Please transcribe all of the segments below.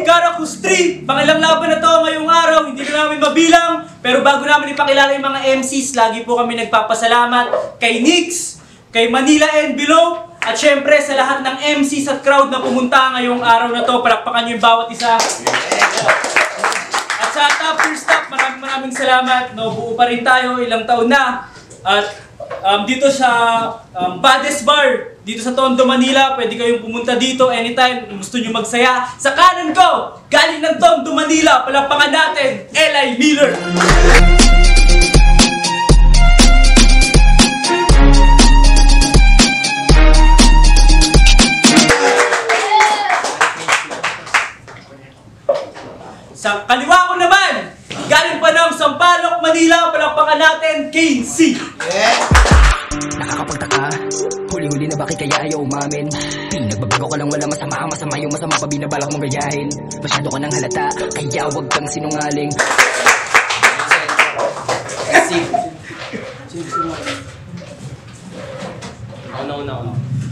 Caracus 3! Pangilang laban na to ngayong araw, hindi na namin mabilang. Pero bago namin ipakilala yung mga MCs, lagi po kami nagpapasalamat kay Nix, kay Manila and Below, at syempre sa lahat ng MCs at crowd na pumunta ngayong araw na to. Palakpakan nyo yung bawat isa. At sa top tier staff, maraming salamat. No, buo pa rin tayo, ilang taon na. At dito sa Bades Bar, dito sa Tondo, Manila, pwede kayong pumunta dito anytime kung gusto nyo magsaya. Sa kanan ko, galing ng Tondo, Manila, palakpakan natin, Eli Miller! Sa kaliwa ko naman, galing pa ng Sampaloc, Manila, palakpakan natin, Kane C. Nakakapagtaka, huli-huli na bakit kaya ayaw umamin? Pinagbabago ka lang, wala masama yung masama pa binabalak mong gayahin. Masyado ka nang halata, kaya huwag kang sinungaling.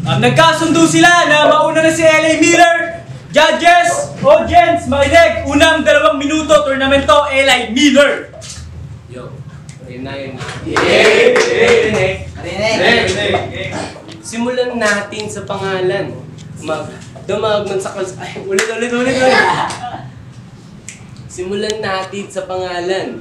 Nagkasundo sila na mauna na si Eli Miller. Judges, audience, makinig. Unang 2 minuto, tournament to, Eli Miller. Yo, rin na yun. Simulan natin sa pangalan. Dumagman sa kalsada. Ay, ulit. Simulan natin sa pangalan.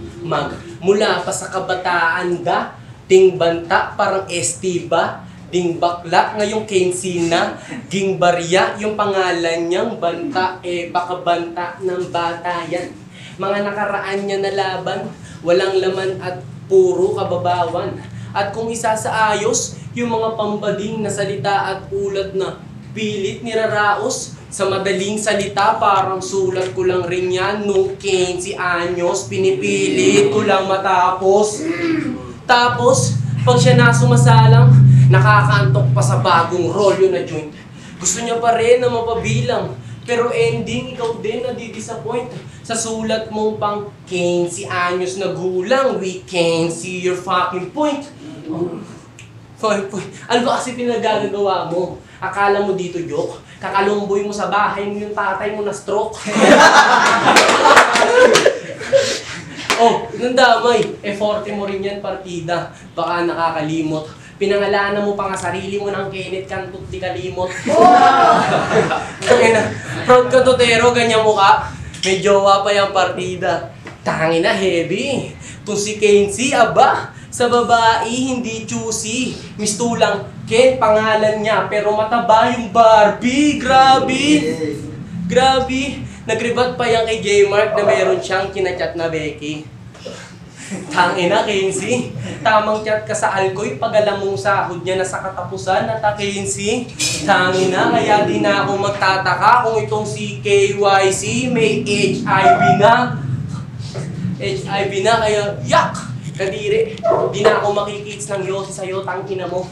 Mula pa sa kabataan da, ting banta parang Estiva, ding bakla ngayong Kensina, ging barya yung pangalan niyang banta, baka banta ng bata yan. Mga nakaraan niya na laban, walang laman at puro kababawan. At kung isa sa ayos, yung mga pambading na salita at ulat na pilit niraraos, sa madaling salita parang sulat ko lang rin yan nung 15 anyos, pinipilit ko lang matapos. Tapos, pag siya na sumasalang, nakakaantok pa sa bagong rolyo na joint. Gusto niya pa rin na mapabilang, pero ending ikaw din nadidisappoint. Sa sulat mong pang 15 anyos na gulang, we can see your fucking point. Ano ba kasi pinagagagawa mo? Akala mo dito joke? Kakalumboy mo sa bahay mo yung tatay mo na stroke. Oh, nang damay, 40 mo rin yan partida. Baka nakakalimot. Pinangalanan mo pa nga sarili mo ng Kenneth Cantot di kalimot. Tangina, proud ka Totero, ganyan mo ka. May jowa pa yung partida. Tangina, heavy. Kung si Kenzie, aba, sa babae, hindi choosy. Mistulang Ken, pangalan niya, pero mataba yung Barbie. Grabe. Nagribat pa yan kay J-Mark na meron siyang kinachat na Becky. Tangina, Kenzie. Tamang chat ka sa Alcoy pag alam mong sahod niya na sa katapusan na ta, Kenzie. Tangina, kaya di na ako magtataka kung itong si KYC may HIV na. HIV na, kaya yak! Kadiri, di na ako makikits ng yosi sa'yo, tangina mo.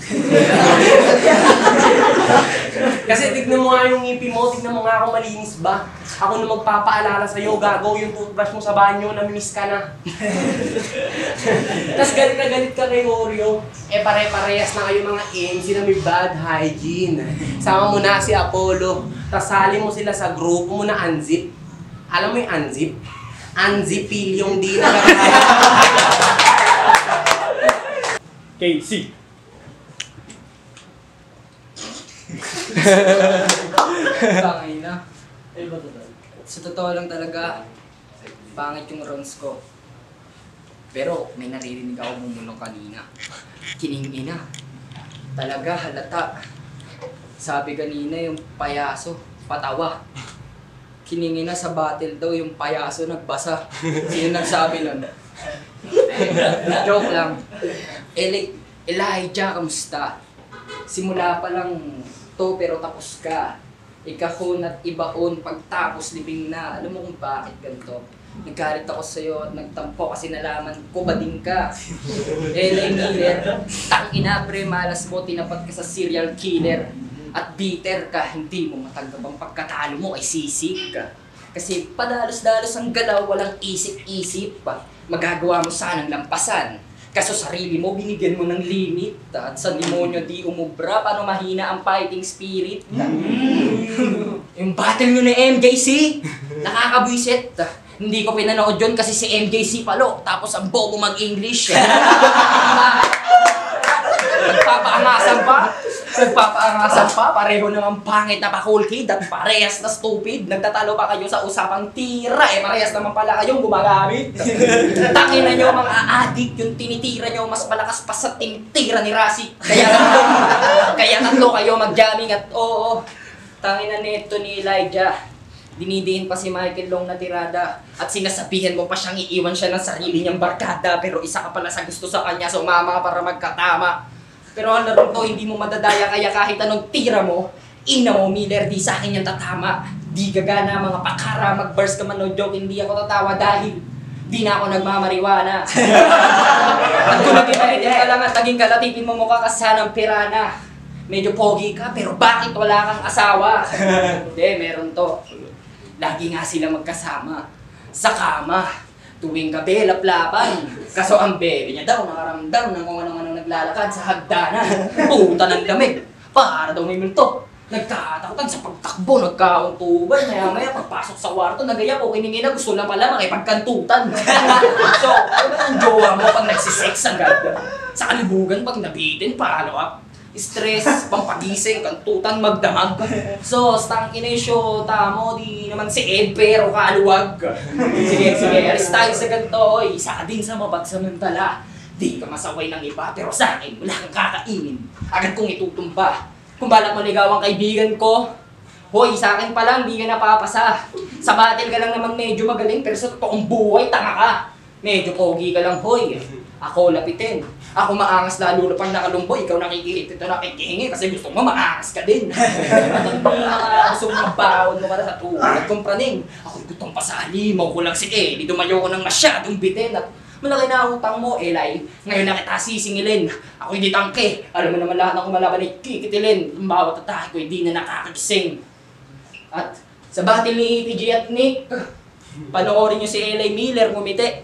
Kasi tignan mo nga yung ngipin mo, tignan mo nga ako malinis ba? Ako na magpapaalala sa'yo, gago yung toothbrush mo sa banyo, namimiss ka na. Tapos galit ka kay Oreo, pare-parehas na kayo mga MC na may bad hygiene. Sama mo na si Apollo, tapos sali mo sila sa grupo mo na unzip. Alam mo yung unzip? Unzipil yung di na KC. Bangay na. Sa totoo lang talaga, pangit yung rounds ko. Pero may naririnig ako mumulong kanina. Kining-ina. Talaga halata. Sabi kanina yung payaso, patawa. Kiningina sa battle daw yung payaso nagbasa. Sino nagsabi nun? Joke lang. Elijah, kamusta? Simula pa lang to pero tapos ka. Ikahon at ibaon pagtapos libing na. Alam mo kung bakit ganito? Naggalit ako sa'yo at nagtampo kasi nalaman ko bading ka. Eli Miller, tangina pre, malas mo, tinapat ka sa serial killer. At bitter ka, hindi mo matanggap ang pagkatalo mo ay sisig ka. Kasi padalos-dalos ang galaw, walang isip-isip pa. Magagawa mo sanang lampasan. Kaso sarili mo, binigyan mo ng limit. At sa demonyo di umubra, paano mahina ang fighting spirit? Yung battle nyo ni MJC, nakakabwisit. Hindi ko pinanood yun kasi si MJC palo, tapos ang bobo mag-English. Nagpapaangasan pa, pareho naman pangit na pa-cool kid at parehas na stupid. Nagtatalo pa kayo sa usapang tira, parehas naman pala kayong gumagamit. Tangin na nyo mga adik, yung tinitira nyo mas malakas pa sa tinitira ni Rasi. Kaya tatlo kayo mag-jamming at oo, tangin na neto ni Elijah. Dinidiin pa si Michael Long na tirada at sinasabihan mo pa siyang iiwan siya ng sarili niyang barkada pero isa ka pala sa gusto sa kanya, sumama para magkatama. Pero ang laro to, hindi mo madadaya kaya kahit anong tira mo, ina mo, Miller, di sa akin yung tatama. Di gagana, mga pakara, mag-burst ka man o joke, hindi ako tatawa dahil di na ako nagmamariwana. At kung nagkipalitin ka lang at naging kalatipin mo mukha ka sanang pirana. Medyo pogi ka, pero bakit wala kang asawa? Hindi, meron to. Lagi nga sila magkasama sa kama. Tuwing gabi, laplapan. Kaso ang bebe niya daw nakaramdam ng kung anong naglalakad sa hagdanan. Puta ng lamig. Para daw may multo. Nagkatakutan sa pagtakbo, nagkauntuban. Maya-maya pagpasok sa kwarto, nagaya po kiningin na gusto lang pala makipagkantutan. So, ano ba ang jowa mo pag nagsisex agad? Sa kalibugan pag nabitin, follow up. Stress, pampagising, kantutan, magdamag. So, stangin na yung shota mo, di naman si Ed, pero kaluwag. Sige, alis tayo sa ganito. Isa ka din sa mabagsamantala. Di ka masaway ng iba, pero sa akin, wala kang kakainin. Agad kong itutumba. Kung balak mo ligaw ang kaibigan ko, hoy, sa akin pa lang, di ka napapasa. Sa battle ka lang naman medyo magaling, pero sa totoong buhay, tanga ka. Medyo pogi ka lang, hoy. Ako lapitin. Ako maangas lalo na pang nakalumbo, ikaw nakikilit ito nakikihingi kasi gusto mo maangas ka din. At ang gusto mong baon mo para sa tulad kong praning. Ako'y gutong pasali, mo ko lang si Eli, dumayo ko ng masyadong bitin at malaki na utang mo, Eli. Ngayon na kita sisingilin. Ako'y di tangke. Alam mo naman lahat ng kumalaban ay kikitilin. Ang bawat atake ko hindi na nakakagising. At sa battle ni EPG at Nick, panoorin nyo si Eli Miller ngumiti.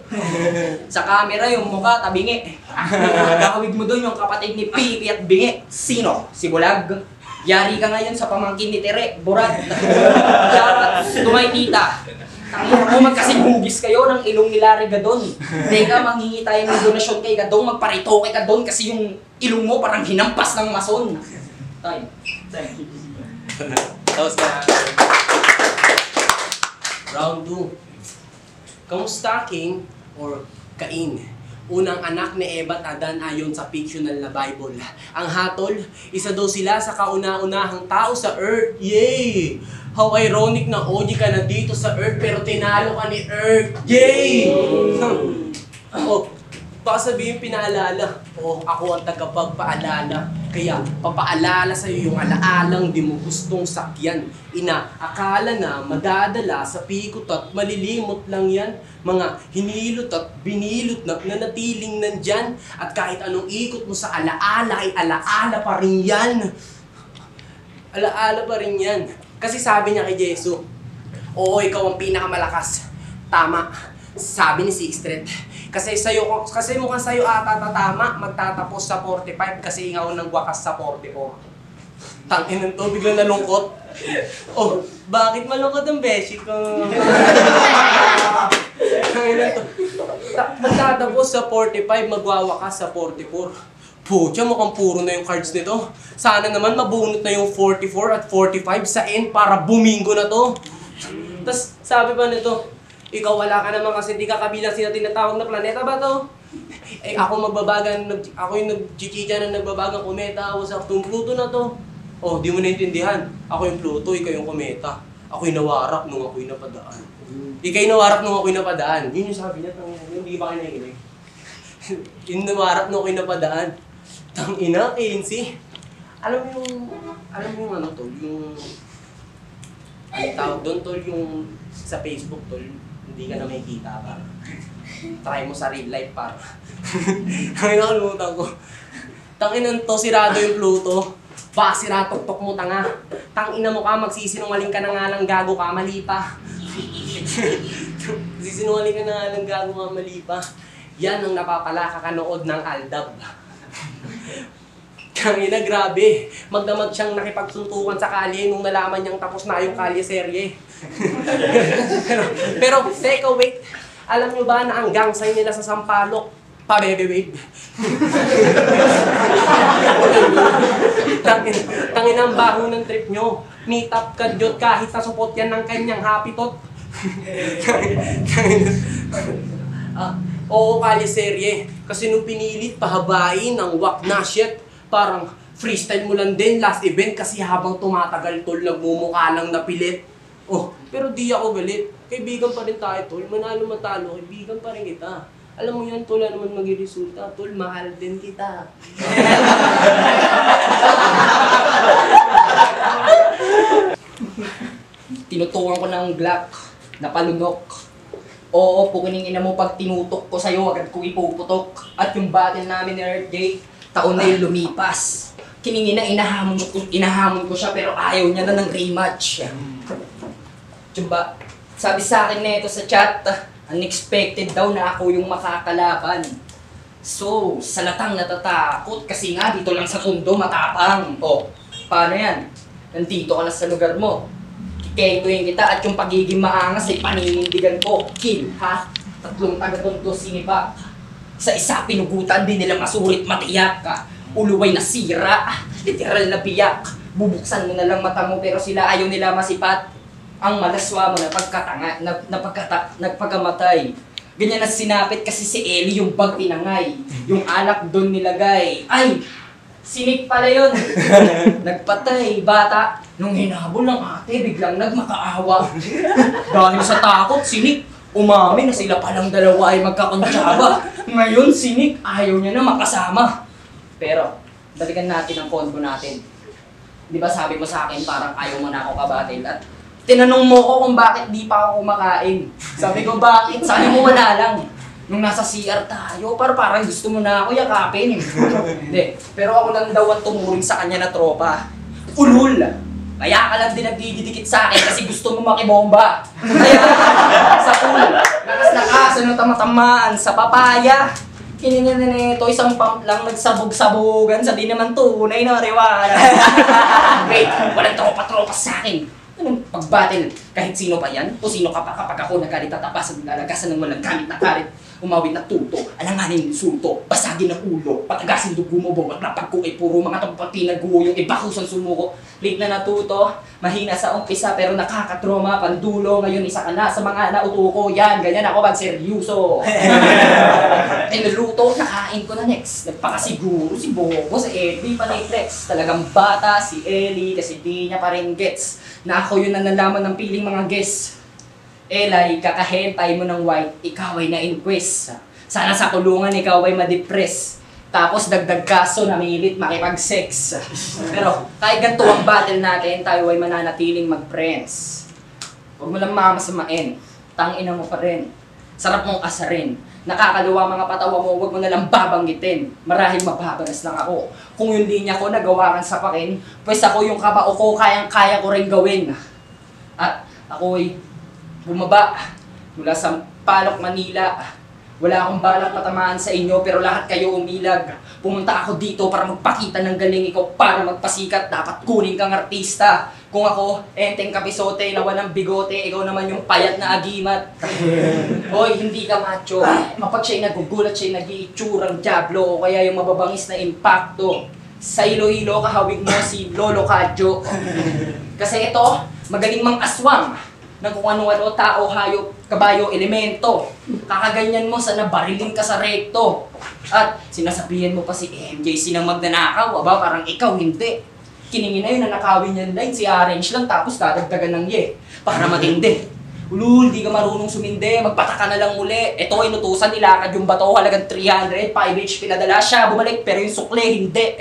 Sa camera yung mukha tabingi. Gawid mo doon yung kapatid ni Pipi at Bingi. Sino? Si Bulag. Yari ka ngayon sa pamangkin ni Tere, Burat. Tumay tita. Tangina mo, magkasibugis kayo ng ilong ni Larry Gadon. Teka, manghingi tayo ng donasyon kay Gadon, magparito kay Gadon kasi yung ilong mo parang hinampas ng mason. Time. Tapos na. Round 2. Kamusta, King or Cain? Unang anak ni Eva at Adan ayon sa fictional na Bible. Ang hatol, isa daw sila sa kauna-unahang tao sa Earth. Yay! How ironic na OG ka na dito sa Earth pero tinalo ka ni Earth. Yay! Oh, baka sabihin pinaalala. Oh, ako ang tagapagpaalala. Kaya papaalala sa'yo yung alaalang di mo gustong sakyan. Inaakala na madadala sa pikot at malilimot lang yan. Mga hinilot at binilot na nanatiling nandyan. At kahit anong ikot mo sa alaala ay alaala pa rin yan. Alaala pa rin yan. Kasi sabi niya kay Jesu, oo, ikaw ang pinakamalakas. Tama. Sabi ni Sixtret. Kasi mukhang sa'yo ata tatama, magtatapos sa 45 kasi ikaw nang wakas sa 44. Tangin to, biglang nalungkot. Oh, bakit malungkot ang beshi ko? Tangin to. Magtatapos sa 45, magwawakas sa 44. Pucha, mukhang puro na yung cards nito. Sana naman mabunot na yung 44 at 45 sa end para bumingo na to. Tapos sabi pa nito, ikaw wala ka naman kasi di ka kabilang sila tinatawag na planeta ba to? Eh ako ako yung nagchichika na nagbabagang kometa, wasak tong Pluto na to. Oh, di mo naintindihan. Ako yung Pluto, ikaw yung kometa. Ako yung nawarap nung ako'y napadaan. Ikaw yung nawarap nung ako'y napadaan. Yun yung sabi niya, hindi ba kayo nakikinig? Yung nawarap nung ako'y napadaan. Tangina, ANC. Alam mo yung ano tol, yung ang tawag doon tol, yung sa Facebook tol, hindi ka na makikita para. Try mo sa real life para. Ang nakalimutan ko. Tanginan to, sirado yung Pluto. Baka sira tok mo tanga. Tangina mo ka, magsisinungaling ka na nga lang gago ka, mali pa. Magsisinungaling ka na nga lang gago ka, mali pa. Yan ang napapala kakanood ng Aldab. Kangina, grabe. Magdamag siyang nakipagsuntukan sa kalye nung nalaman niyang tapos na yung kalye serye. pero, teka, wait. Alam niyo ba na ang gang sign nila sa Sampaloc, pa-bebe-wave? Tangin ang baho ng trip nyo. Meet up ka, Jot, kahit nasupot yan ng kanyang happy tot. Oo, kalye serye. Kasi nung pinilit pahabain ang wak na shit, parang freestyle mo lang din last event kasi habang tumatagal tol, nagmumukha lang napilit. Oh, pero di ako galit. Kaibigan pa rin tayo tol. Manalo matalo, kaibigan pa rin kita. Alam mo yan tol, ano naman maging resulta? Tol, mahal din kita. Tinutukan ko ng Glock, napalunok. Oo, pukining ina mo pag tinutok ko sa'yo, agad ko ipuputok. At yung battle namin ni Earth Day, taon na yung lumipas. Kiningina, inahamon ko siya pero ayaw niya na ng rematch. Diba, sabi sa akin na ito sa chat, unexpected daw na ako yung makakalaban. So, salatang natatakot kasi nga dito lang sa Tondo matapang. O, paano yan? Nandito ka na sa lugar mo. Kiketoyin kita at yung pagiging maangas ay paninindigan ko. Kill, ha? 3 taga-Tondo sinipa. Sa isa pinugutan din nila masurit matiyak ka. Uluway na sira, literal na biyak. Bubuksan mo na lang mata mo pero sila ayaw nila masipat. Ang malaswa mo na nagpagkamatay. Ganyan na sinapit kasi si Ellie yung bag tinangay. Yung alak doon nilagay. Ay! Sinik pala yun! Nagpatay, bata. Nung hinabol ng ate, biglang nagmakaawa. Dahil sa takot, sinik. Umamin na sila palang dalawa ay magkakontsaba. Ngayon, sinik, ayaw niya na makasama. Pero, balikan natin ang combo natin. Di ba sabi mo sa akin parang ayaw mo na ako kabatil at tinanong mo ko kung bakit di pa ako kumakain. Sabi ko, bakit? Sabi mo wala lang. Nung nasa CR tayo, parang gusto mo na ako yakapin. Hindi. Pero ako lang daw ang tumuring sa kanya na tropa. Ulul! Kaya ka lang din nagdidikit sa akin kasi gusto mo makibomba. Kaya sa pool, nakas-nakas, tamatamaan sa papaya. Kininin na ito, isang pump lang, nagsabog-sabogan, sabi naman tunay na riwala. Wait, walang tropa-tropa sa akin. Anong pag-battle? Kahit sino pa yan? O sino ka pa kapag ako nagalit at tapasan ng lalagasan ng walang gamit na karit? Umawit na tuto, alanganin ng sulto, basagin ng ulo, patagasin dugo mo, bawat lapag ko ay puro mga tampati na guho yung ibakusan sumuko. Late na natuto, mahina sa umpisa pero nakakatroma, pandulo, ngayon isa ka na sa mga nautuko. Yan, ganyan ako magseryoso. Niluto, nakain ko na next. Nagpakasiguro si Bobo sa Ellie Panayflex. Talagang bata si Ellie kasi di niya pa rin gets na ako yun ang nalaman ng piling mga guests. Elay, kakahentay mo ng white, ikaw ay na-inquest. Sana sa kulungan ikaw ay ma-depress. Tapos dagdag kaso, namilit makipag-sex. Pero kahit ganito ang battle natin, tayo ay mananatiling mag-friends. Huwag mo lang mamasamain, tangina mo pa rin. Sarap mong asarin. Nakakaluwa mga patawa mo, huwag mo nalang babanggitin. Marahil mababaras lang ako. Kung yung linya ko nagawa kang sapakin, pues ako yung kabao ko, kayang-kaya ko rin gawin. At ako ay bumaba mula sa Palok, Manila. Wala akong balak patamaan sa inyo pero lahat kayo umilag. Pumunta ako dito para magpakita ng galing ikaw para magpasikat. Dapat kunin kang artista. Kung ako, enteng kapisote na walang bigote, ikaw naman yung payat na agimat. Hoy, hindi ka macho. Kapag siya'y nagugulat, siya'y nag-iitsurang diablo o kaya yung mababangis na impacto. Sa Iloilo, kahawig mo si Lolo Kadyo. Kasi ito, magaling mang aswang ng kung ano-ano, tao, hayop, kabayo, elemento. Kakaganyan mo sa nabarilin ka sa rekto. At sinasabihan mo pa si MJC ng magnanakaw, aba parang ikaw hindi. Kiningin na yun, nanakawin niyan line, si Orange lang tapos dadagdagan ng ye. Para matindi. Ulul, di ka marunong sumindi, magpataka na lang muli. Ito, inutusan, nilakad yung bato, halagang 300, 5 HP pinadala siya, bumalik, pero yung sukle, hindi.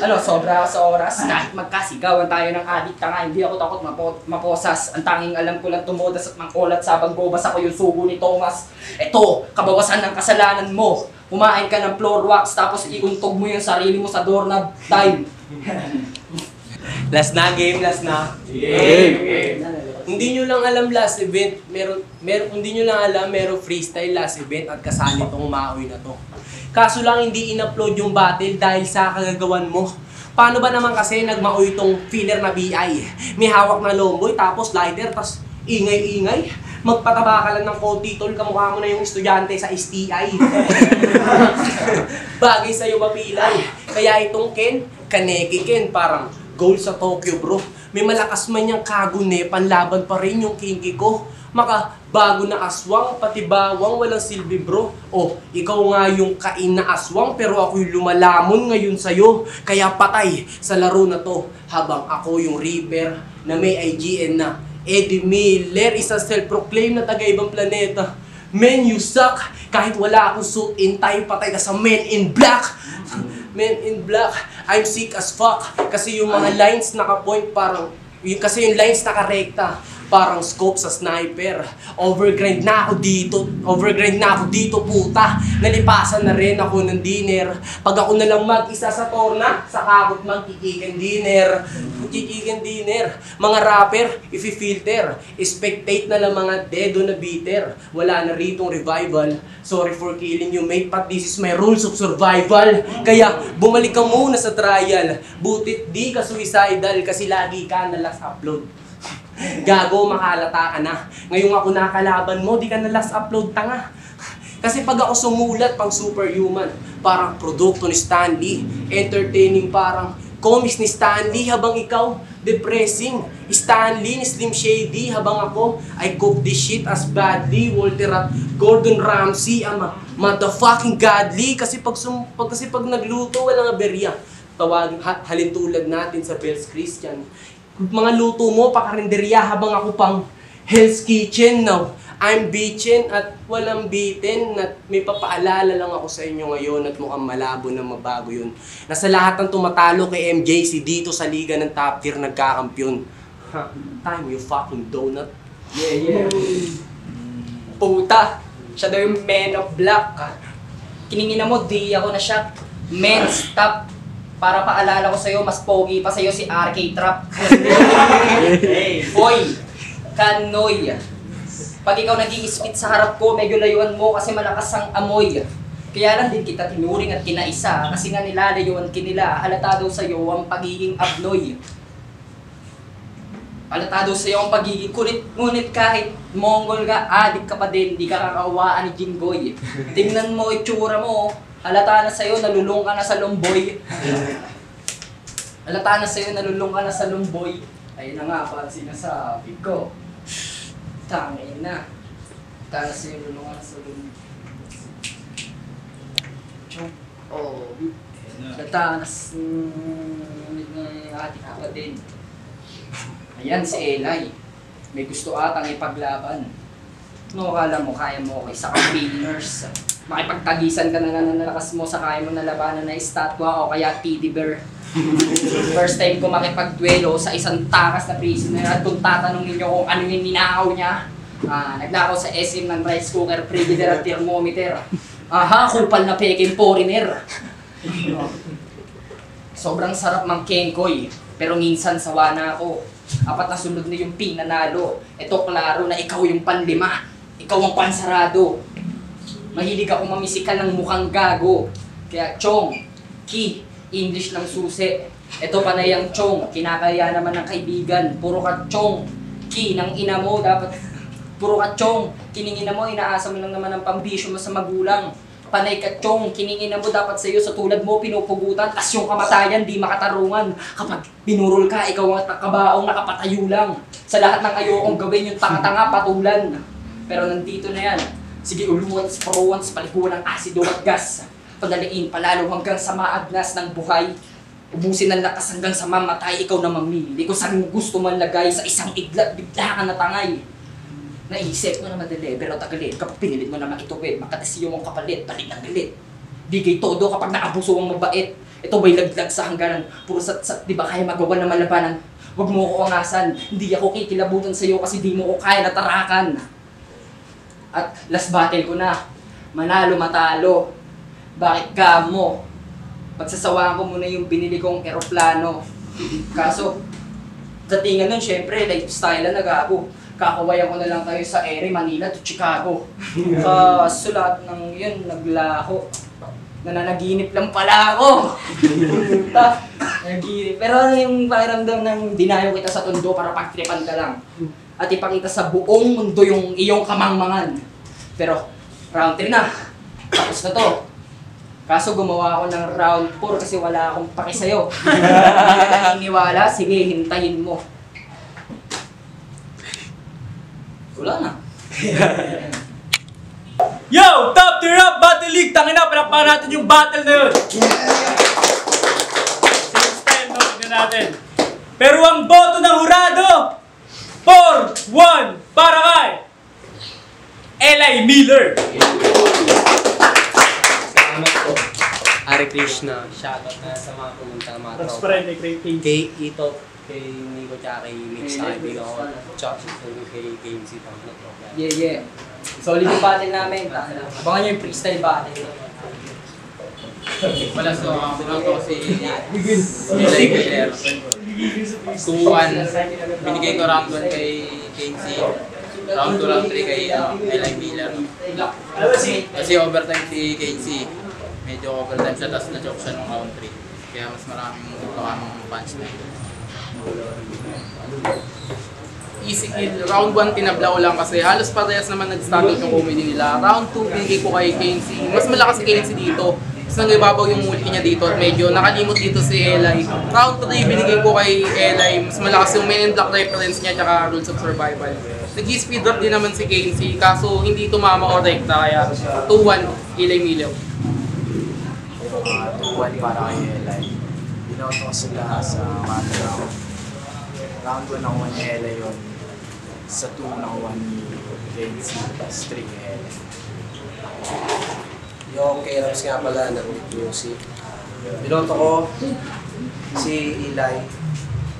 Ano, sobra ako sa oras, kahit magkasigawan tayo ng addict nga, hindi ako takot maposas. Ang tanging alam ko lang tumodas at mangkulat sabang gobas ako yung sugo ni Thomas. Ito, kabawasan ng kasalanan mo. Kumain ka ng floor wax, tapos iuntog mo yung sarili mo sa doorknob. Time. Last na game, last na. Game! Hindi nyo lang alam last event, hindi nyo lang alam, meron freestyle last event at kasali tong Maoy na to. Kaso lang hindi in-upload yung battle dahil sa kagagawan mo. Paano ba naman kasi nagmaoy tong filler na BI? May hawak na lomboy, tapos lighter, tapos ingay-ingay. Magpataba ka lang ng konti, tol, kamukha mo na yung estudyante sa STI. Bagay sa'yo mapilay. Kaya itong Ken, Kaneki Ken, parang gold sa Tokyo, bro. May malakas man niyang kagune, panlaban pa rin yung kinky ko. Maka bago na aswang, pati bawang walang silbi, bro. O, ikaw nga yung kain na aswang, pero ako'y lumalamon ngayon sa'yo. Kaya patay sa laro na to, habang ako yung Reaper na may IGN na. Eddie Miller, isang self-proclaimed na taga-ibang planeta. Men, you suck. Kahit wala akong suit in tie, patay ka sa Men in Black. Men in Black, I'm sick as fuck. Kasi yung mga lines naka-point parang, kasi yung lines naka-rekta. Parang scope sa sniper. Overgrind na ako dito, puta. Nalipasan na rin ako ng dinner. Pag ako na lang mag-isa sa torna, saka ako't magkikikan dinner. Mga rapper, ifi-filter. Spectate na lang mga dedo na bitter. Wala na ritong revival. Sorry for killing you, mate, but this is my rules of survival. Kaya bumalik ka muna sa trial. Butit di ka suicidal kasi lagi ka na last upload. Gago, makalata ka na. Ngayong ako nakalaban mo, di ka na last upload, tanga. Kasi pag ako sumulat pang superhuman, parang produkto ni Stanley. Entertaining parang comics ni Stanley, habang ikaw, depressing. Stanley ni Slim Shady, habang ako, I cook this shit as badly. Walter at Gordon Ramsay, ama, motherfucking godly. Kasi pag nagluto, walang aberya. Halintulad natin sa Bell's Christian. Mga luto mo, pakarinderya, habang ako pang Hell's Kitchen. Now, I'm bitchin' at walang bitin. At may papaalala lang ako sa inyo ngayon at mukhang malabo na mabago yun. Na sa lahat ng tumatalo kay MJC dito sa liga ng top tier nagkakampyon. Time you fucking donut. Yeah. Puta, siya daw yung Man of Black. Kiningin mo, di ako na siya. Men, stop. Para paalala ko sa'yo, mas pogi pa sa'yo si RK Trap. Boy, Kanoy. Pag ikaw nag-i-spit sa harap ko, medyo layuan mo kasi malakas ang amoy. Kaya lang din kita tinuring at kinaisa kasi nga nilalayuan kinila. Halata daw sa'yo ang pagiging abnoy. Halata daw sa'yo ang pagiging kulit. Ngunit kahit Mongol ka, adik ka pa din, di ka kakawaan ni Jinggoy. Tingnan mo itsura mo. Halata na sa'yo, nalulung ka na sa lumboy. Halata na sa'yo, nalulung ka na sa lumboy. Ayun na nga pa, sinasabi ko. Tangin na. Halata na sa'yo, nalulung ka na sa lumboy. Oh, halata na ating ka pa din. Ayan si Eli. May gusto atang ipaglaban. No, akala mo, kaya mo ako isa kang beginners. Makipagtagisan ka na nalakas mo sa kaya mo na labanan na estatwa o kaya teddy bear. First time ko makipagduelo sa isang takas na prisoner at kung tatanungin niyo kung ano yung ninakaw niya, naglakaw sa SM ng rice cooker, frigider at thermometer. Aha, kupal na peking foreigner. Sobrang sarap mang kenkoy, pero minsan sawa na ako. Apat na sunod na yung pinanalo. Ito klaro na ikaw yung panlima. Ikaw ang pansarado. Mahilig ako mamisikal ng mukhang gago. Kaya Chong, Ki, English ng susi. Ito panay ang Chong, kinakaya naman ng kaibigan. Puro ka Chong, Ki ng ina mo. Dapat puro ka Chong, kiningin mo, inaasa mo lang naman ang pambisyo mo sa magulang. Panay ka Chong, kiningin mo, dapat sa'yo sa tulad mo pinupugutan. As yung kamatayan, di makatarungan. Kapag binurol ka, ikaw ang kabaong nakapatayo lang. Sa lahat ng ayokong gawin yung tanga-tanga patulan. Pero nandito na yan. Sige, uluwans, paruwans, paliguan ng asido at gas. Padaliin palalo hanggang sa maagnas ng buhay. Ubusin ang lakas hanggang sa mamatay, ikaw na mamili. Kung saan gusto man lagay sa isang iglat, bigla ka na tangay. Naisip mo na madali, pero tagalit. Kapag pinilit mo na makituwid, makatasiyo mong kapalit, balik ng galit. Bigay todo kapag naabuso ang mabait. Ito ba'y laglag sa hangganan? Puro sat-sat, di ba kaya magawa na malabanan? Huwag mo ko angasan, hindi ako kikilabutan sa'yo kasi di mo ko kaya natarakan. At last battle ko na, manalo matalo. Bakit ka mo? Pagsasawaan ko muna yung binili kong eroplano. Kaso, datingan nun syempre, lifestyle na nag-aabo. kakawayan ko na lang kayo sa ere, Manila to Chicago. Sulat ng yun, naglaho. Nananaginip lang pala ako. Nanaginip. Pero ano yung pakiramdam ng dinayo kita sa tondo para pagtripan ka lang. At ipakita sa buong mundo yung iyong kamangmangan. Pero round 3 na. Tapos na to. Kaso gumawa ako ng round 4 kasi wala akong paki sa'yo. Hindi ka naniniwala? Sige, hintayin mo. Wala na. Yo! Top tier up Battle League! Tangina, palakpakan natin yung battle na yun! Same style, no? Tignan natin. Pero ang boto ng hurado, 4-1 para kay Eli Miller! Salamat po. Hare Krishna. Shoutout na sa mga pumunta ng mga tropa. Kay Ito, kay Nico, tsaka kay Mix, kaibigan ko. Tsaka kay KMC, na tropa. Yeah. Solid yung battle namin. Abangan nyo yung freestyle battle. Wala, so binoto ko si Eli Miller. 2-1, binigay ko round 1 kay Casey. Round 2, round 3 kay Eli Miller. Kasi overtime si Casey. Medyo overtime siya, tapos na-choke siya nung round 3. Kaya mas maraming kamang punch na yun. Easy kill. Round 1 tinabla ko lang kasi halos parehas naman nag-stamina yung comedy nila. Round 2 binigay ko kay Casey. Mas malakas si Casey dito. Mas nangibabaw yung multi niya dito at medyo nakalimot dito si Eli. Round 3 binigay ko kay Eli. Mas malakas yung main and block reference niya tsaka rules of survival. Nag-speed drop din naman si Casey kaso hindi tumama o rekta kaya 2-1 Eli Miller. 2-1 para kay Eli. Binoto ko sila sa math round. Round 1 nakuha ni Eli yun. Sa 2 nakuha ni Casey, plus 3 kay Eli. Yung kay Rams nga pala ng music. Binoto ko si Eli.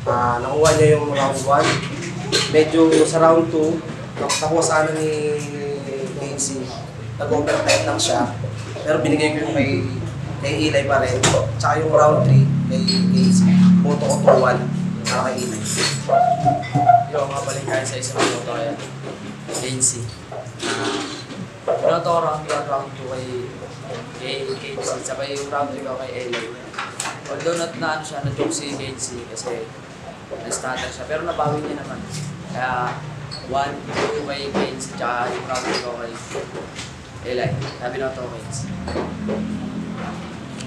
Nakuha niya yung round 1. Medyo sa round 2, nakuha sana ni Casey. Nag-overtime lang siya. Pero binigay ko yung kay Eli pa rin. Tsaka yung round 3 kay Casey. Boto ko 2-1 para kay Eli. Yo, mabalik kayo sa isang binoto kaya. Casey. Binoto ko round 1, round 2 kay Casey. Saka yung round 3 ko kay Eli. Although na siya, na-joke si Casey kasi na-stutter siya. Pero nabawi niya naman. Kaya 1-2 kay Casey, tsaka yung round 3 ko kay Eli. Sabi na ito, Casey.